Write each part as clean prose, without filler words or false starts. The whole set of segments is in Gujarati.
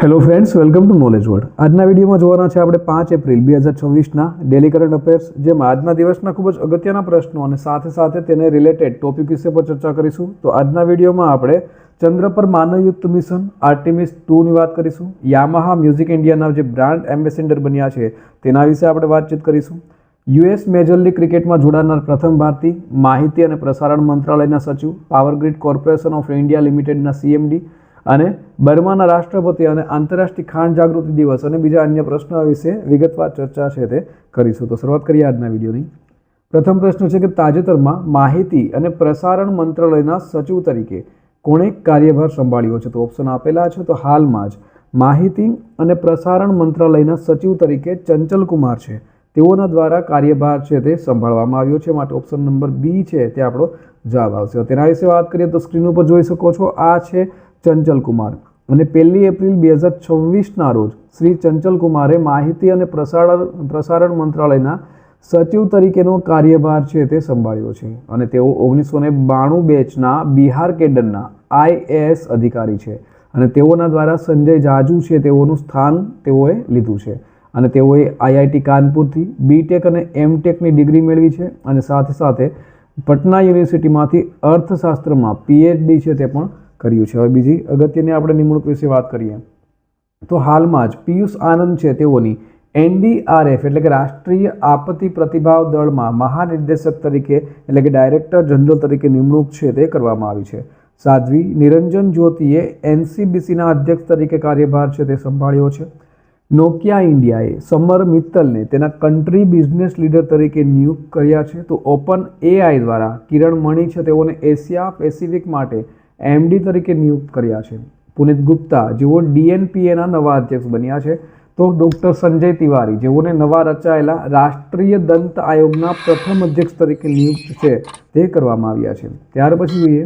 Hello friends, welcome to knowledge world. આજના વિડીયોમાં જોવાના છે આપણે 5 એપ્રિલ 2026ના ડેલી કરંટ અફેર્સ, જેમાં આજના દિવસના ખૂબ જ અગત્યના પ્રશ્નો અને સાથે સાથે તેને રિલેટેડ ટોપિક વિશે પર ચર્ચા કરીશું. તો આજના વિડીયોમાં આપણે ચંદ્ર પર માનવયુક્ત મિશન આર્ટેમિસ 2ની વાત કરીશું. યામાહા મ્યુઝિક ઇન્ડિયાના જે બ્રાન્ડ એમ્બેસેડર બન્યા છે તેના વિશે આપણે વાતચીત કરીશું. યુએસ મેજર લીગ ક્રિકેટમાં જોડાનાર પ્રથમ ભારતીય, માહિતી અને પ્રસારણ મંત્રાલયના સચિવ, power grid corporation of India લિમિટેડના CMD અને બર્માના રાષ્ટ્રપતિ અને આંતરરાષ્ટ્રીય ખાંડ જાગૃતિ દિવસ અને બીજા અન્ય પ્રશ્નો વિશે વિગતવાર ચર્ચા છે તે કરીશું. તો શરૂઆત કરીએ આજના વિડીયોની. પ્રથમ પ્રશ્ન છે કે તાજેતરમાં માહિતી અને પ્રસારણ મંત્રાલયના સચિવ તરીકે કોણે કાર્યભાર સંભાળ્યો છે? તો ઓપ્શન આપેલા છે. તો હાલમાં જ માહિતી અને પ્રસારણ મંત્રાલયના સચિવ તરીકે ચંચલ કુમાર છે, તેઓના દ્વારા કાર્યભાર છે તે સંભાળવામાં આવ્યો છે. માટે ઓપ્શન નંબર બી છે તે આપણો જવાબ આવશે. તેના વિશે વાત કરીએ તો સ્ક્રીન ઉપર જોઈ શકો છો, આ છે ચંચલ કુમાર. અને 1 એપ્રિલ 2026ના રોજ શ્રી ચંચલ કુમારે માહિતી અને પ્રસારણ મંત્રાલયના સચિવ તરીકેનો કાર્યભાર છે તે સંભાળ્યો છે. અને તેઓ 1992 બેચના બિહાર કેડરના IAS અધિકારી છે. અને તેઓના દ્વારા સંજય જાજુ છે તેઓનું સ્થાન તેઓએ લીધું છે. અને તેઓએ IIT કાનપુરથી BTech અને MTechની ડિગ્રી મેળવી છે. અને સાથે સાથે પટના યુનિવર્સિટીમાંથી અર્થશાસ્ત્રમાં PhD છે તે પણ કર્યું છે. હવે બીજી અગત્યની આપણે નિમણૂક વિશે વાત કરીએ તો હાલમાં જ પિયુષ આનંદ છે તેઓની NDRF એટલે કે રાષ્ટ્રીય આપત્તિ પ્રતિભાવ દળમાં મહાનિર્દેશક તરીકે એટલે કે ડાયરેક્ટર જનરલ તરીકે નિમણૂક છે તે કરવામાં આવી છે. સાધ્વી નિરંજન જ્યોતિએ NCBCના અધ્યક્ષ તરીકે કાર્યભાર છે તે સંભાળ્યો છે. નોકિયા ઇન્ડિયાએ સમર મિત્તલને તેના કન્ટ્રી બિઝનેસ લીડર તરીકે નિયુક્ત કર્યા છે. તો ઓપન AI દ્વારા કિરણ મણી છે તેઓને એશિયા પેસિફિક માટે MD તરીકે નિયુક્ત કર્યા છે. પુનિત ગુપ્તા જેઓ DNPAના નવા અધ્યક્ષ બન્યા છે. તો ડૉક્ટર સંજય તિવારી જેઓને નવા રચાયેલા રાષ્ટ્રીય દંત આયોગના પ્રથમ અધ્યક્ષ તરીકે નિયુક્ત છે તે કરવામાં આવ્યા છે. ત્યાર પછી જોઈએ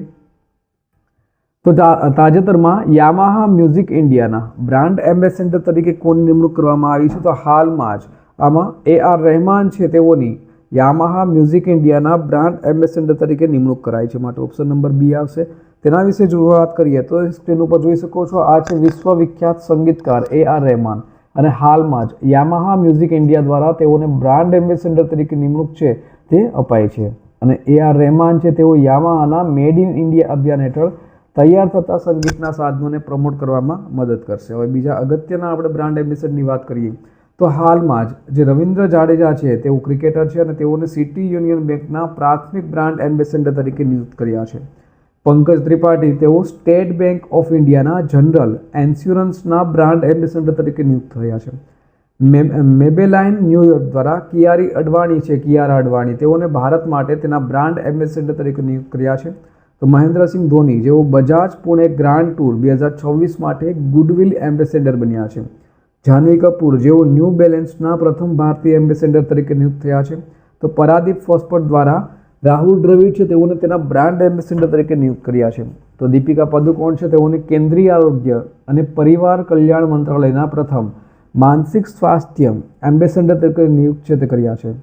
તો તાજેતરમાં યામાહા મ્યુઝિક ઇન્ડિયાના બ્રાન્ડ એમ્બેસેડર તરીકે કોની નિમણૂક કરવામાં આવી છે? તો હાલમાં જ આમાં AR રહેમાન છે તેઓની યામાહા મ્યુઝિક ઇન્ડિયાના બ્રાન્ડ એમ્બેસેડર તરીકે નિમણૂક કરાઈ છે. માટે ઓપ્શન નંબર બી આવશે. તેના વિશે જો વાત કરીએ તો સ્ક્રીન ઉપર જોઈ શકો છો, આ છે વિશ્વવિખ્યાત સંગીતકાર AR રહેમાન. અને હાલમાં જ યામાહા મ્યુઝિક ઇન્ડિયા દ્વારા તેઓને બ્રાન્ડ એમ્બેસેડર તરીકે નિમણૂક છે તે અપાઈ છે. અને AR રહેમાન છે તેઓ યામાહાના મેડ ઇન ઇન્ડિયા અભિયાન હેઠળ તૈયાર થતા સંગીતના સાધનોને પ્રમોટ કરવામાં મદદ કરશે. હવે બીજા અગત્યના આપણે બ્રાન્ડ એમ્બેસેડરની વાત કરીએ તો હાલમાં જ જે રવિન્દ્ર જાડેજા છે તેઓ ક્રિકેટર છે અને તેઓને સિટી યુનિયન બેંકના પ્રાથમિક બ્રાન્ડ એમ્બેસેડર તરીકે નિયુક્ત કર્યા છે. પંકજ ત્રિપાઠી તેઓ સ્ટેટ બેંક ઓફ ઇન્ડિયાના જનરલ ઇન્સ્યોરન્સના બ્રાન્ડ એમ્બેસેડર તરીકે નિયુક્ત થયા છે. મેબેલાઇન ન્યૂયોર્ક દ્વારા કિયારા અડવાણી તેઓને ભારત માટે તેના બ્રાન્ડ એમ્બેસેડર તરીકે નિયુક્ત કર્યા છે. તો મહેન્દ્રસિંહ ધોની જેઓ બજાજ પુણે ગ્રાન્ડ ટૂર 2026 માટે ગુડવિલ એમ્બેસેડર બન્યા છે. જાહ્નવી કપૂર જેઓ ન્યૂ બેલેન્સના પ્રથમ ભારતીય એમ્બેસેડર તરીકે નિયુક્ત થયા છે. તો પરાદીપ ફોસ્ફટ દ્વારા રાહુલ દ્રવિડ છે તેઓને તેના બ્રાન્ડ એમ્બેસેડર તરીકે નિયુક્ત કર્યા છે. તો દીપિકા પદુકોણ છે તેઓને કેન્દ્રીય આરોગ્ય અને પરિવાર કલ્યાણ મંત્રાલયના પ્રથમ માનસિક સ્વાસ્થ્ય એમ્બેસેડર તરીકે નિયુક્ત છે તે કર્યા છે.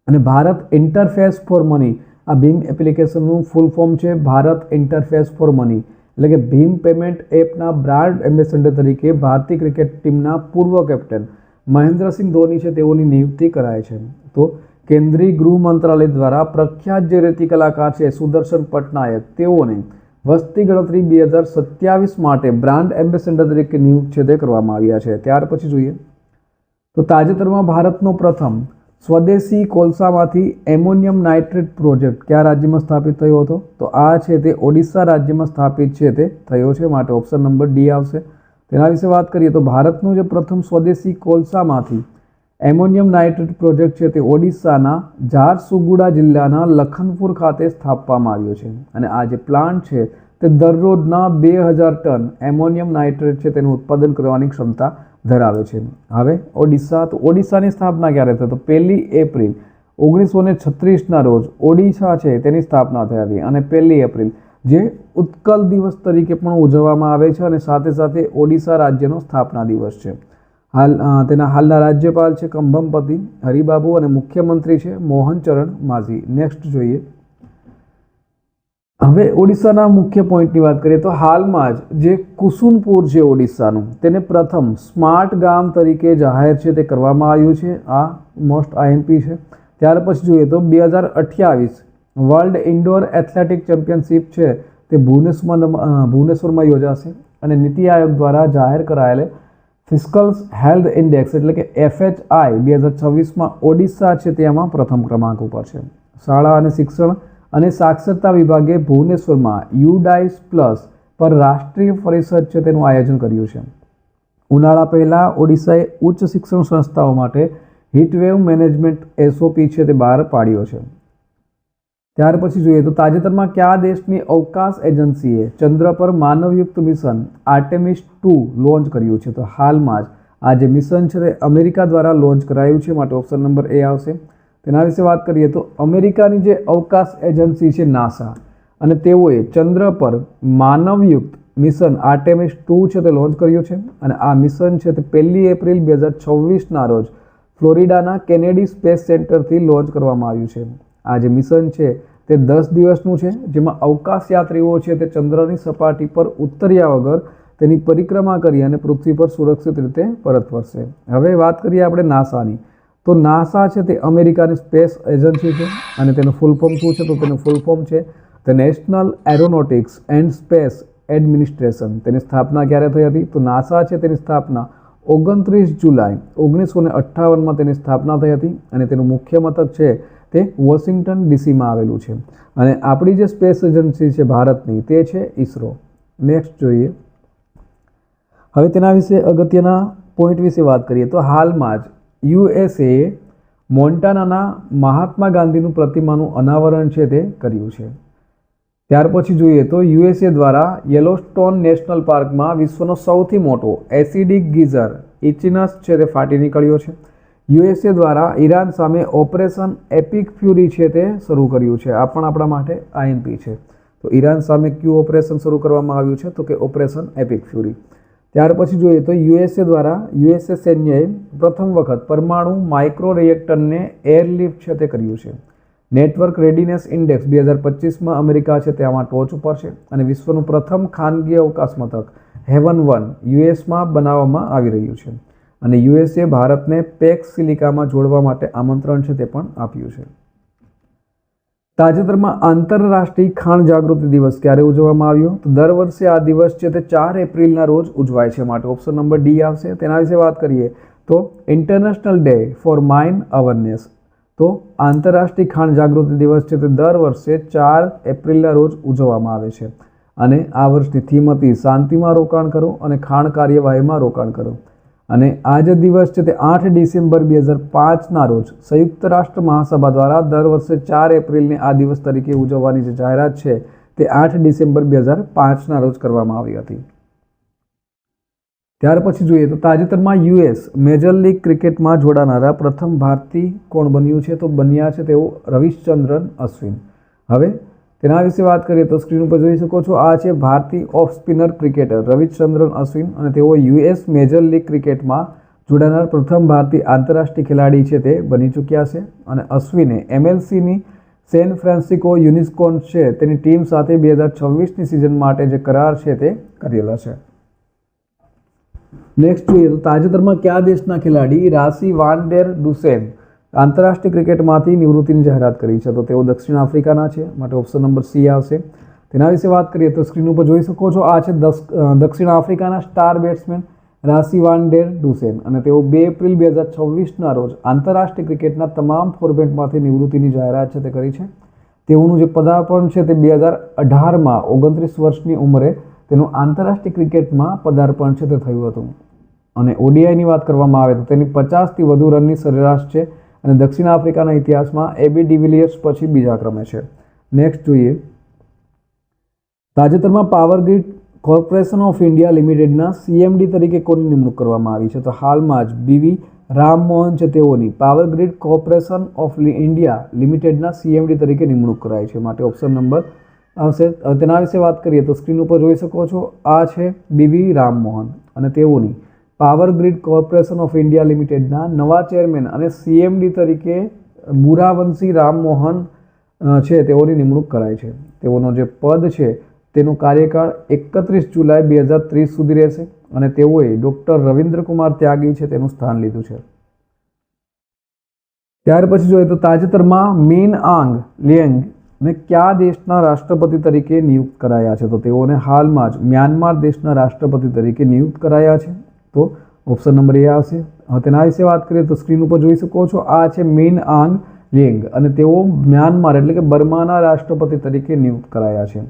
અને ભારત ઇન્ટરફેસ ફોર મની, આ ભીમ એપ્લિકેશનનું ફૂલ ફોર્મ છે ભારત ઇન્ટરફેસ ફોર મની, એટલે કે ભીમ પેમેન્ટ એપના બ્રાન્ડ એમ્બેસેડર તરીકે ભારતીય ક્રિકેટ ટીમના પૂર્વ કેપ્ટન મહેન્દ્રસિંહ ધોની છે તેઓની નિયુક્તિ કરાય છે. તો કેન્દ્રીય ગૃહ મંત્રાલય દ્વારા પ્રખ્યાત જે રેતી કલાકાર છે સુદર્શન પટનાયક તેઓને વસ્તી ગણતરી 2027 માટે બ્રાન્ડ એમ્બેસેડર તરીકે નિયુક્ત છે તે કરવામાં આવ્યા છે. ત્યાર પછી જોઈએ તો તાજેતરમાં ભારતનો પ્રથમ સ્વદેશી કોલસામાંથી એમોનિયમ નાઇટ્રેટ પ્રોજેક્ટ કયા રાજ્યમાં સ્થાપિત થયો હતો? તો આ છે તે ઓડિશા રાજ્યમાં સ્થાપિત છે તે થયો છે. માટે ઓપ્શન નંબર ડી આવશે. તેના વિશે વાત કરીએ તો ભારતનું જે પ્રથમ સ્વદેશી કોલસામાંથી એમોનિયમ નાઇટ્રેટ પ્રોજેક્ટ છે તે ઓડિશાના ઝારસુગુડા જિલ્લાના લખનપુર ખાતે સ્થાપવામાં આવ્યો છે. અને આ જે પ્લાન્ટ છે તે દરરોજના 2000 ટન એમોનિયમ નાઇટ્રેટ છે તેનું ઉત્પાદન કરવાની ક્ષમતા ધરાવે છે. હવે ઓડિશાની સ્થાપના ક્યારે થઈ? તો 1 એપ્રિલ 1936ના રોજ ઓડિશા છે તેની સ્થાપના થઈ હતી. અને 1 એપ્રિલ જે ઉત્કલ દિવસ તરીકે પણ ઉજવવામાં આવે છે અને સાથે સાથે ઓડિશા રાજ્યનો સ્થાપના દિવસ છે. તેના હાલના રાજ્યપાલ છે કંભમપતિ હરિબાબુ અને મુખ્યમંત્રી છે મોહન ચરણ માઝી. નેક્સ્ટ જોઈએ હવે ઓડિશાના મુખ્ય પોઈન્ટની વાત કરીએ તો હાલમાં જ જે કુસુમપુર છે ઓડિશાનું, તેને પ્રથમ સ્માર્ટ ગામ તરીકે જાહેર છે તે કરવામાં આવ્યું છે. આ મોસ્ટ આઈએમપી છે. ત્યાર પછી જોઈએ તો 2028 વર્લ્ડ ઇન્ડોર એથ્લેટિક ચેમ્પિયનશિપ છે તે ભુવનેશ્વરમાં યોજાશે અને નીતિ આયોગ દ્વારા જાહેર કરાયેલ ફિસ્કલ હેલ્થ ઇન્ડેક્સ એટલે કે FHI 2026માં ઓડિશા છે તેમાં પ્રથમ ક્રમાંક ઉપર છે. શાળા અને શિક્ષણ અને સાક્ષરતા વિભાગે ભુવનેશ્વરમાં યુડાઇસ પ્લસ પર રાષ્ટ્રીય પરિષદ છે તેનું આયોજન કર્યું છે. ઉનાળા પહેલાં ઓડિશાએ ઉચ્ચ શિક્ષણ સંસ્થાઓ માટે હીટવેવ મેનેજમેન્ટ SOP છે તે બહાર પાડ્યો છે. ત્યાર પછી જોઈએ તો તાજેતરમાં કયા દેશની અવકાશ એજન્સીએ ચંદ્ર પર માનવયુક્ત મિશન આર્ટેમિસ 2 લોન્ચ કર્યું છે? તો હાલમાં જ આ જે મિશન છે તે અમેરિકા દ્વારા લોન્ચ કરાયું છે, માટે ઓપ્શન નંબર A આવશે. તેના વિશે વાત કરીએ તો અમેરિકાની જે અવકાશ એજન્સી છે નાસા, અને તેઓએ ચંદ્ર પર માનવયુક્ત મિશન આર્ટેમિસ 2 છે તે લોન્ચ કર્યું છે અને આ મિશન છે તે 1 એપ્રિલ 2026ના રોજ ફ્લોરિડાના કેનેડી સ્પેસ સેન્ટરથી લોન્ચ કરવામાં આવ્યું છે. આ જે મિશન છે તે 10 દિવસનું છે, જેમાં અવકાશ યાત્રીઓ છે તે ચંદ્રની સપાટી પર ઉતર્યા વગર તેની પરિક્રમા કરી અને પૃથ્વી પર સુરક્ષિત રીતે પરત ફરશે. હવે વાત કરીએ આપણે નાસાની, તો નાસા છે તે અમેરિકાની સ્પેસ એજન્સી છે અને તેનું ફૂલ ફોર્મ શું છે? તો તેનું ફૂલ ફોર્મ છે the national aeronautics and space administration. તેની સ્થાપના ક્યારે થઈ હતી? તો નાસા છે તેની સ્થાપના 29 જુલાઈ 1958માં તેની સ્થાપના થઈ હતી અને તેનું મુખ્ય મથક છે તે વોશિંગ્ટન DCમાં આવેલું છે. અને આપણી જે સ્પેસ એજન્સી છે ભારતની તે છે ISRO. નેક્સ્ટ જોઈએ, હવે તેના વિશે અગત્યના પોઈન્ટ વિશે વાત કરીએ તો હાલમાં જ USA મોન્ટાનાના મહાત્મા ગાંધીનું પ્રતિમાનું અનાવરણ છે તે કર્યું છે. ત્યાર પછી જોઈએ તો USA દ્વારા યેલોસ્ટોન નેશનલ પાર્કમાં વિશ્વનો સૌથી મોટો એસિડિક ગીઝર ઇચિનસ છે તે ફાટી નીકળ્યો છે. USA દ્વારા ઈરાન સામે ઓપરેશન એપિક ફ્યુરી છે તે શરૂ કર્યું છે. આ પણ આપણા માટે IMP છે. તો ઈરાન સામે કયું ઓપરેશન શરૂ કરવામાં આવ્યું છે? તો કે ઓપરેશન એપિક ફ્યુરી. ત્યાર પછી જોઈએ તો USA દ્વારા USA સૈન્યએ પ્રથમ વખત પરમાણુ માઇક્રો રિએક્ટરને એરલિફ્ટ છે તે કર્યું છે. નેટવર્ક રેડીનેસ ઇન્ડેક્સ 2025માં અમેરિકા છે તે આમાં ટોચ ઉપર છે અને વિશ્વનું પ્રથમ ખાનગી અવકાશ મથક હેવન 1 USમાં બનાવવામાં આવી રહ્યું છે અને USA ભારતને પેક્સ સિલિકામાં જોડવા માટે આમંત્રણ છે તે પણ આપ્યું છે. તાજેતરમાં આંતરરાષ્ટ્રીય ખાણ જાગૃતિ દિવસ ક્યારે ઉજવવામાં આવ્યો? તો દર વર્ષે આ દિવસ છે તે 4 એપ્રિલના રોજ ઉજવાય છે, માટે ઓપ્શન નંબર D આવશે. તેના વિશે વાત કરીએ તો international day four mine awareness. તો આંતરરાષ્ટ્રીય ખાણ જાગૃતિ દિવસ છે તે દર વર્ષે 4 એપ્રિલના રોજ ઉજવવામાં આવે છે અને આ વર્ષની થીમ હતી શાંતિમાં રોકાણ કરો અને ખાણ કાર્યવાહીમાં રોકાણ કરો. અને આ જે દિવસ છે તે 8 ડિસેમ્બર 2005ના રોજ સંયુક્ત રાષ્ટ્ર મહાસભા દ્વારા દર વર્ષે 4 એપ્રિલને આ દિવસ તરીકે ઉજવવાની જે જાહેરાત છે તે 8 ડિસેમ્બર 2005ના રોજ કરવામાં આવી હતી. ત્યાર પછી જોઈએ તો તાજેતરમાં US મેજર લીગ ક્રિકેટમાં જોડાનારા પ્રથમ ભારતીય કોણ બન્યું છે? તો બન્યા છે તેઓ રવિચંદ્રન અશ્વિન. હવે તેના વિશે વાત કરીએ તો સ્ક્રીન ઉપર જોઈ શકો છો, આ છે ભારતીય of spinner cricketer Ravichandran Ashwin અને તેઓ US મેજર લીગ ક્રિકેટમાં જોડાનાર પ્રથમ ભારતીય આંતરરાષ્ટ્રીય ખેલાડી છે તે બની ચૂક્યા છે અને અશ્વિને MLCની સેન ફ્રાન્સિસ્કો યુનિકોર્ન્સ છે તેની ટીમ સાથે 2026ની સિઝન માટે જે કરાર છે તે કરેલા છે. નેક્સ્ટ જોઈએ તો તાજેતરમાં કયા દેશના ખેલાડી રાશી વાન ડેર ડુસેન આંતરરાષ્ટ્રીય ક્રિકેટમાંથી નિવૃત્તિની જાહેરાત કરી છે? તો તેઓ દક્ષિણ આફ્રિકાના છે, માટે ઓપ્શન નંબર C આવશે. તેના વિશે વાત કરીએ તો સ્ક્રીન ઉપર જોઈ શકો છો, આ છે દક્ષિણ આફ્રિકાના સ્ટાર બેટ્સમેન રાશી વાન ડેર ડુસેન અને તેઓ 2 એપ્રિલ 2026ના રોજ આંતરરાષ્ટ્રીય ક્રિકેટના તમામ ફોર્મેટમાંથી નિવૃત્તિની જાહેરાત છે તે કરી છે. તેઓનું જે પદાર્પણ છે તે 2018માં 29 વર્ષની ઉંમરે તેનું આંતરરાષ્ટ્રીય ક્રિકેટમાં પદાર્પણ છે તે થયું હતું અને ODIની વાત કરવામાં આવે તો તેની 50થી વધુ રનની સરેરાશ છે અને દક્ષિણ આફ્રિકાના ઇતિહાસમાં AB ડિવિલિયર્સ પછી બીજા ક્રમે છે. નેક્સ્ટ જોઈએ, તાજેતરમાં power grid corporation of India લિમિટેડના CMD તરીકે કોની નિમણૂક કરવામાં આવી છે? તો હાલમાં જ BV રામમોહન છે તેઓની power grid corporation of India લિમિટેડના CMD તરીકે નિમણૂક કરાઈ છે, માટે ઓપ્શન નંબર આવશે. તેના વિશે વાત કરીએ તો સ્ક્રીન ઉપર જોઈ શકો છો, આ છે BV રામમોહન અને તેઓની power grid corporation of India લિમિટેડના નવા ચેરમેન અને CMD તરીકે મુરાવંશી રામમોહન છે તેઓની નિમણૂક કરાઈ છે. તેઓનો જે પદ છે તેનો કાર્યકાળ 31 જુલાઈ 2030 સુધી રહેશે અને તેઓએ ડૉક્ટર રવિન્દ્ર કુમાર ત્યાગી છે તેનું સ્થાન લીધું છે. ત્યાર પછી જોઈએ તો તાજેતરમાં મીન આંગ લિએંગ ને કયા દેશના રાષ્ટ્રપતિ તરીકે નિયુક્ત કરાયા છે? તો તેઓને હાલમાં જ મ્યાનમાર દેશના રાષ્ટ્રપતિ તરીકે નિયુક્ત કરાયા છે. તો ઓપ્શન નંબર એ આવશે. હવે તેના વિશે વાત કરીએ તો સ્ક્રીન ઉપર જોઈ શકો છો, આ છે મીન આંગ લિએંગ અને તેઓ મ્યાનમાર એટલે કે બર્માના રાષ્ટ્રપતિ તરીકે નિયુક્ત કરાયા છે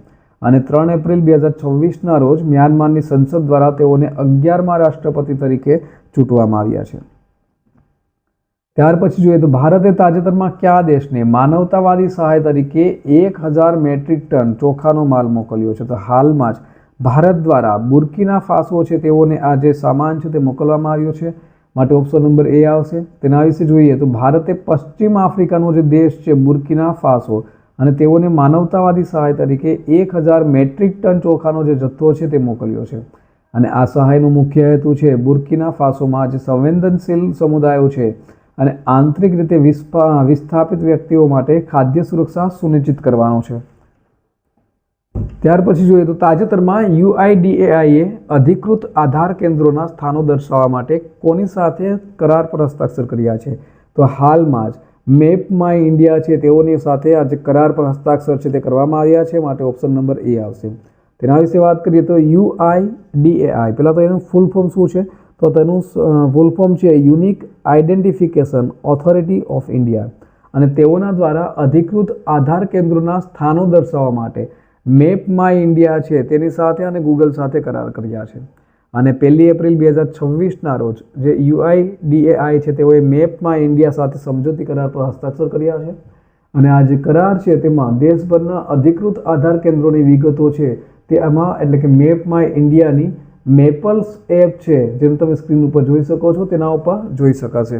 અને 3 એપ્રિલ 2026ના રોજ મ્યાનમારની સંસદ દ્વારા તેઓને 11મા રાષ્ટ્રપતિ તરીકે ચૂંટવામાં આવ્યા છે. ત્યાર પછી જોઈએ તો ભારતે તાજેતરમાં કયા દેશને માનવતાવાદી સહાય તરીકે 1000 મેટ્રિક ટન ચોખાનો માલ મોકલ્યો છે? તો હાલમાં જ ભારત દ્વારા બુર્કિના ફાસો છે તેઓને આ જે સામાન છે તે મોકલવામાં આવ્યો છે, માટે ઓપ્શન નંબર એ આવશે. તેના વિશે જોઈએ તો ભારતે પશ્ચિમ આફ્રિકાનો જે દેશ છે બુર્કિના ફાસો અને તેઓને માનવતાવાદી સહાય તરીકે 1000 મેટ્રિક ટન ચોખાનો જે જથ્થો છે તે મોકલ્યો છે અને આ સહાયનો મુખ્ય હેતુ છે બુર્કિના ફાસોમાં જે સંવેદનશીલ સમુદાયો છે અને આંતરિક રીતે વિસ્થાપિત વ્યક્તિઓ માટે ખાદ્ય સુરક્ષા સુનિશ્ચિત કરવાનો છે. ત્યાર પછી જોઈએ તો તાજેતરમાં UIDAIએ અધિકૃત આધાર કેન્દ્રોના સ્થાનો દર્શાવવા માટે કોની સાથે કરાર પર હસ્તાક્ષર કર્યા છે? તો હાલમાં જ મેપ માય ઇન્ડિયા છે તેઓની સાથે આ જે કરાર પર હસ્તાક્ષર છે તે કરવામાં આવ્યા છે, માટે ઓપ્શન નંબર એ આવશે. તેના વિશે વાત કરીએ તો UIDAI પહેલાં તો એનું ફૂલ ફોર્મ શું છે? તો તેનું ફૂલ ફોર્મ છે unique identification authority of India અને તેઓના દ્વારા અધિકૃત આધાર કેન્દ્રોના સ્થાનો દર્શાવવા માટે મેપ માય ઇન્ડિયા છે તેની સાથે અને ગૂગલ સાથે કરાર કર્યા છે અને 1 એપ્રિલ 2026ના રોજ જે UIDAI છે તેઓએ મેપ માય ઇન્ડિયા સાથે સમજૂતી કરાર પર હસ્તાક્ષર કર્યા છે અને આ જે કરાર છે તેમાં દેશભરના અધિકૃત આધાર કેન્દ્રોની વિગતો છે તે આમાં એટલે કે મેપ માય ઇન્ડિયાની મેપલ્સ એપ છે જેમ તમે સ્ક્રીન ઉપર જોઈ શકો છો તેના ઉપર જોઈ શકાશે.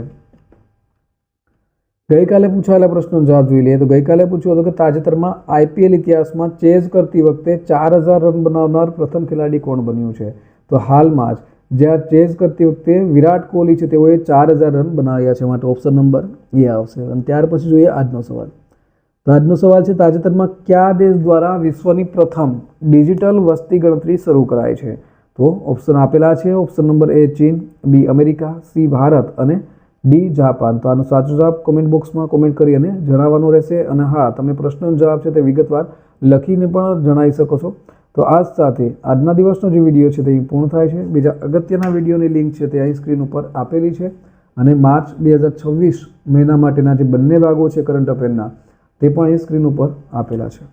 ગઈકાલે પૂછાયેલા પ્રશ્નનો જવાબ જોઈ લઈએ તો ગઈકાલે પૂછ્યો હતો કે તાજેતરમાં IPL ઇતિહાસમાં ચેઝ કરતી વખતે 4000 રન બનાવનાર પ્રથમ ખેલાડી કોણ બન્યું છે? તો હાલમાં જ જ્યાં ચેઝ કરતી વખતે વિરાટ કોહલી છે તેઓએ 4000 રન બનાવ્યા છે, માટે ઓપ્શન નંબર એ આવશે. અને ત્યાર પછી જોઈએ આજનો સવાલ. તો આજનો સવાલ છે તાજેતરમાં કયા દેશ દ્વારા વિશ્વની પ્રથમ ડિજિટલ વસ્તી ગણતરી શરૂ કરાઈ છે? તો ઓપ્શન આપેલા છે. ઓપ્શન નંબર એ ચીન, બી અમેરિકા, સી ભારત અને ડી જાપાન. તો આનો સાચો જવાબ કોમેન્ટ બોક્સમાં કોમેન્ટ કરી અને જણાવવાનો રહેશે અને હા, તમે પ્રશ્નનો જવાબ છે તે વિગતવાર લખીને પણ જણાવી શકો છો. તો આ સાથે આજના દિવસનો જે વિડીયો છે તે અહીં પૂર્ણ થાય છે. બીજા અગત્યના વિડીયોની લિંક છે તે અહીં સ્ક્રીન ઉપર આપેલી છે અને માર્ચ 2026 મહિના માટેના જે બંને ભાગો છે કરંટ અફેરના તે પણ અહીં સ્ક્રીન ઉપર આપેલા છે.